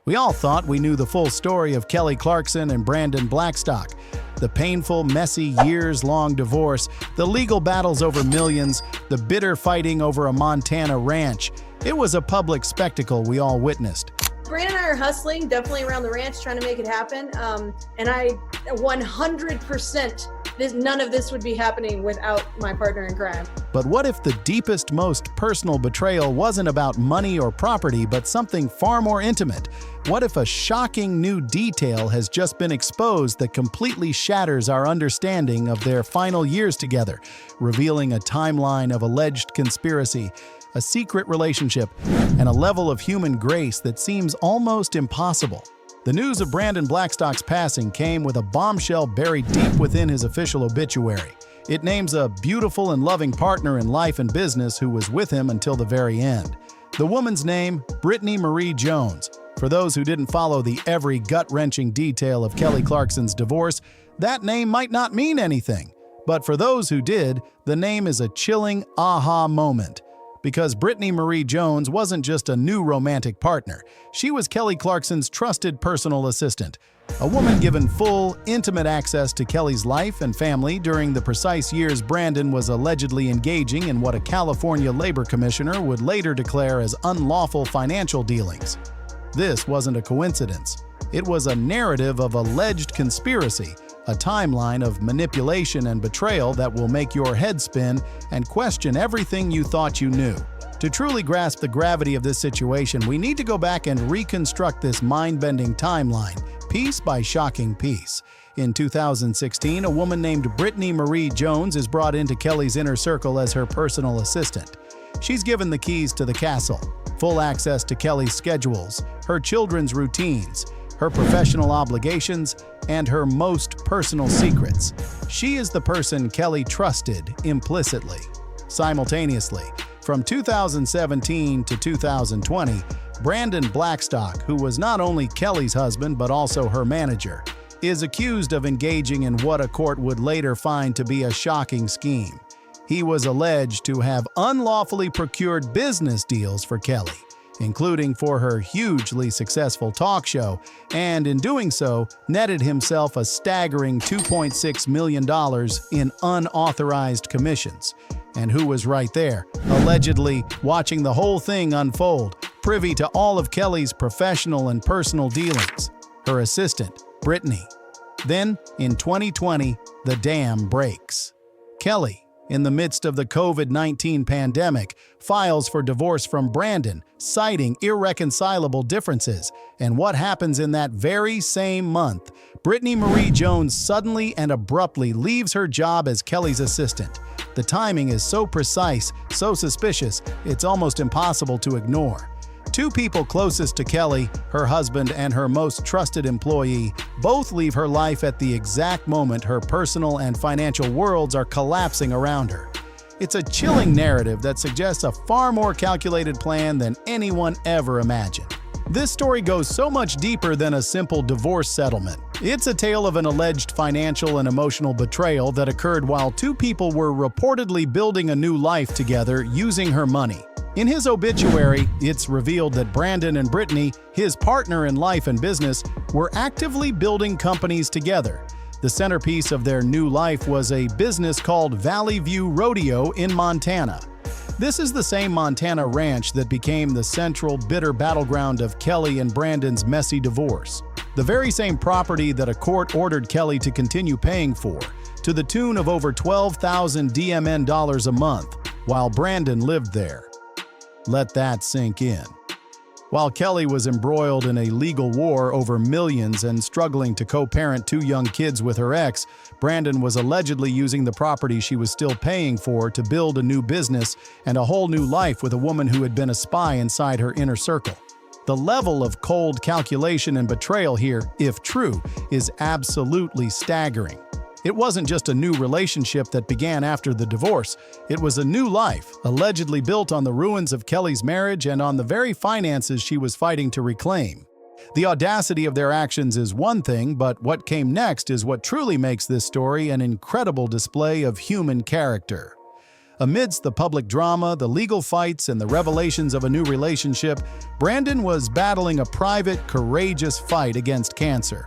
We all thought we knew the full story of Kelly Clarkson and Brandon Blackstock. The painful, messy, years-long divorce, the legal battles over millions, the bitter fighting over a Montana ranch. It was a public spectacle we all witnessed. Brandon and I are hustling, definitely around the ranch, trying to make it happen. And I 100%, none of this would be happening without my partner in crime. But what if the deepest, most personal betrayal wasn't about money or property, but something far more intimate? What if a shocking new detail has just been exposed that completely shatters our understanding of their final years together, revealing a timeline of alleged conspiracy, a secret relationship, and a level of human grace that seems almost impossible? The news of Brandon Blackstock's passing came with a bombshell buried deep within his official obituary. It names a beautiful and loving partner in life and business who was with him until the very end. The woman's name, Brittany Marie Jones. For those who didn't follow the every gut-wrenching detail of Kelly Clarkson's divorce, that name might not mean anything. But for those who did, the name is a chilling aha moment. Because Brittany Marie Jones wasn't just a new romantic partner. She was Kelly Clarkson's trusted personal assistant, a woman given full, intimate access to Kelly's life and family during the precise years Brandon was allegedly engaging in what a California labor commissioner would later declare as unlawful financial dealings. This wasn't a coincidence. It was a narrative of alleged conspiracy, a timeline of manipulation and betrayal that will make your head spin and question everything you thought you knew. To truly grasp the gravity of this situation, we need to go back and reconstruct this mind-bending timeline, piece by shocking piece. In 2016, a woman named Brittany Marie Jones is brought into Kelly's inner circle as her personal assistant. She's given the keys to the castle, full access to Kelly's schedules, her children's routines, her professional obligations, and her most personal secrets. She is the person Kelly trusted implicitly. Simultaneously, from 2017 to 2020, Brandon Blackstock, who was not only Kelly's husband but also her manager, is accused of engaging in what a court would later find to be a shocking scheme. He was alleged to have unlawfully procured business deals for Kelly, including for her hugely successful talk show, and in doing so, netted himself a staggering $2.6 million in unauthorized commissions. And who was right there, allegedly watching the whole thing unfold, privy to all of Kelly's professional and personal dealings? Her assistant, Brittany. Then, in 2020, the dam breaks. Kelly, in the midst of the COVID-19 pandemic, files for divorce from Brandon, citing irreconcilable differences. And what happens in that very same month? Brittany Marie Jones suddenly and abruptly leaves her job as Kelly's assistant. The timing is so precise, so suspicious, it's almost impossible to ignore. Two people closest to Kelly, her husband and her most trusted employee, both leave her life at the exact moment her personal and financial worlds are collapsing around her. It's a chilling narrative that suggests a far more calculated plan than anyone ever imagined. This story goes so much deeper than a simple divorce settlement. It's a tale of an alleged financial and emotional betrayal that occurred while two people were reportedly building a new life together using her money. In his obituary, it's revealed that Brandon and Brittany, his partner in life and business, were actively building companies together. The centerpiece of their new life was a business called Valley View Rodeo in Montana. This is the same Montana ranch that became the central, bitter battleground of Kelly and Brandon's messy divorce. The very same property that a court ordered Kelly to continue paying for, to the tune of over $12,000 DMN a month, while Brandon lived there. Let that sink in. While Kelly was embroiled in a legal war over millions and struggling to co-parent two young kids with her ex, Brandon was allegedly using the property she was still paying for to build a new business and a whole new life with a woman who had been a spy inside her inner circle. The level of cold calculation and betrayal here, if true, is absolutely staggering. It wasn't just a new relationship that began after the divorce. It was a new life, allegedly built on the ruins of Kelly's marriage and on the very finances she was fighting to reclaim. The audacity of their actions is one thing, but what came next is what truly makes this story an incredible display of human character. Amidst the public drama, the legal fights, and the revelations of a new relationship, Brandon was battling a private, courageous fight against cancer.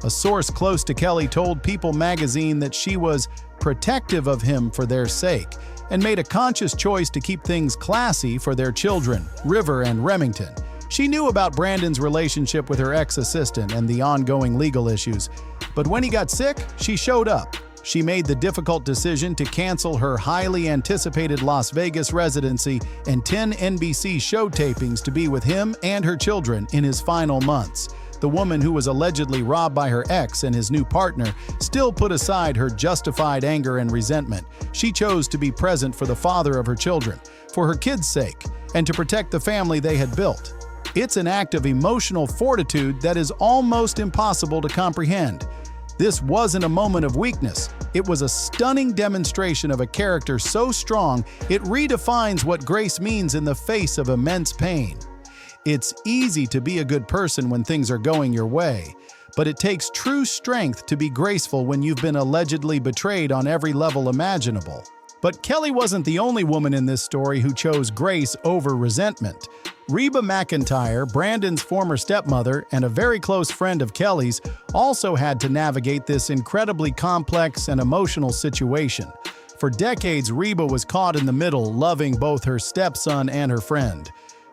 A source close to Kelly told People magazine that she was protective of him for their sake and made a conscious choice to keep things classy for their children, River and Remington. She knew about Brandon's relationship with her ex-assistant and the ongoing legal issues, but when he got sick, she showed up. She made the difficult decision to cancel her highly anticipated Las Vegas residency and 10 NBC show tapings to be with him and her children in his final months. The woman who was allegedly robbed by her ex and his new partner still put aside her justified anger and resentment. She chose to be present for the father of her children, for her kids' sake, and to protect the family they had built. It's an act of emotional fortitude that is almost impossible to comprehend. This wasn't a moment of weakness. It was a stunning demonstration of a character so strong it redefines what grace means in the face of immense pain. It's easy to be a good person when things are going your way, but it takes true strength to be graceful when you've been allegedly betrayed on every level imaginable. But Kelly wasn't the only woman in this story who chose grace over resentment. Reba McEntire, Brandon's former stepmother and a very close friend of Kelly's, also had to navigate this incredibly complex and emotional situation. For decades, Reba was caught in the middle, loving both her stepson and her friend.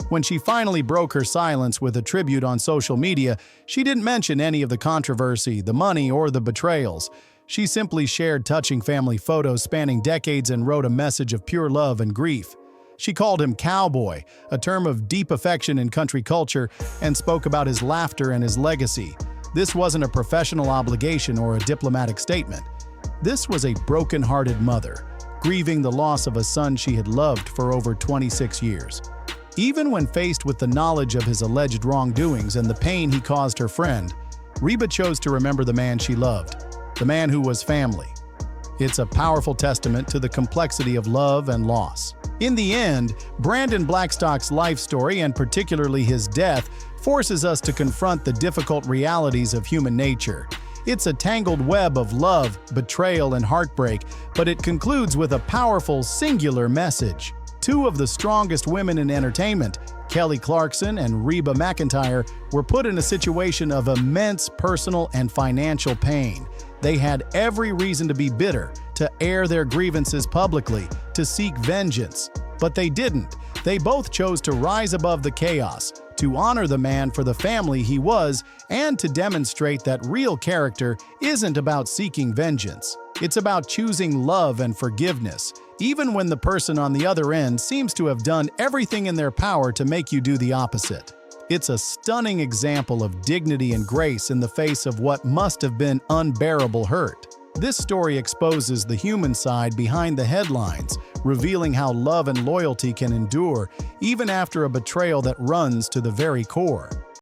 When she finally broke her silence with a tribute on social media, she didn't mention any of the controversy, the money, or the betrayals. She simply shared touching family photos spanning decades and wrote a message of pure love and grief. She called him cowboy, a term of deep affection in country culture, and spoke about his laughter and his legacy. This wasn't a professional obligation or a diplomatic statement. This was a broken-hearted mother, grieving the loss of a son she had loved for over 26 years. Even when faced with the knowledge of his alleged wrongdoings and the pain he caused her friend, Reba chose to remember the man she loved, the man who was family. It's a powerful testament to the complexity of love and loss. In the end, Brandon Blackstock's life story, and particularly his death, forces us to confront the difficult realities of human nature. It's a tangled web of love, betrayal, and heartbreak, but it concludes with a powerful, singular message. Two of the strongest women in entertainment, Kelly Clarkson and Reba McEntire, were put in a situation of immense personal and financial pain. They had every reason to be bitter, to air their grievances publicly, to seek vengeance. But they didn't. They both chose to rise above the chaos, to honor the man for the family he was, and to demonstrate that real character isn't about seeking vengeance. It's about choosing love and forgiveness, even when the person on the other end seems to have done everything in their power to make you do the opposite. It's a stunning example of dignity and grace in the face of what must have been unbearable hurt. This story exposes the human side behind the headlines, revealing how love and loyalty can endure even after a betrayal that runs to the very core.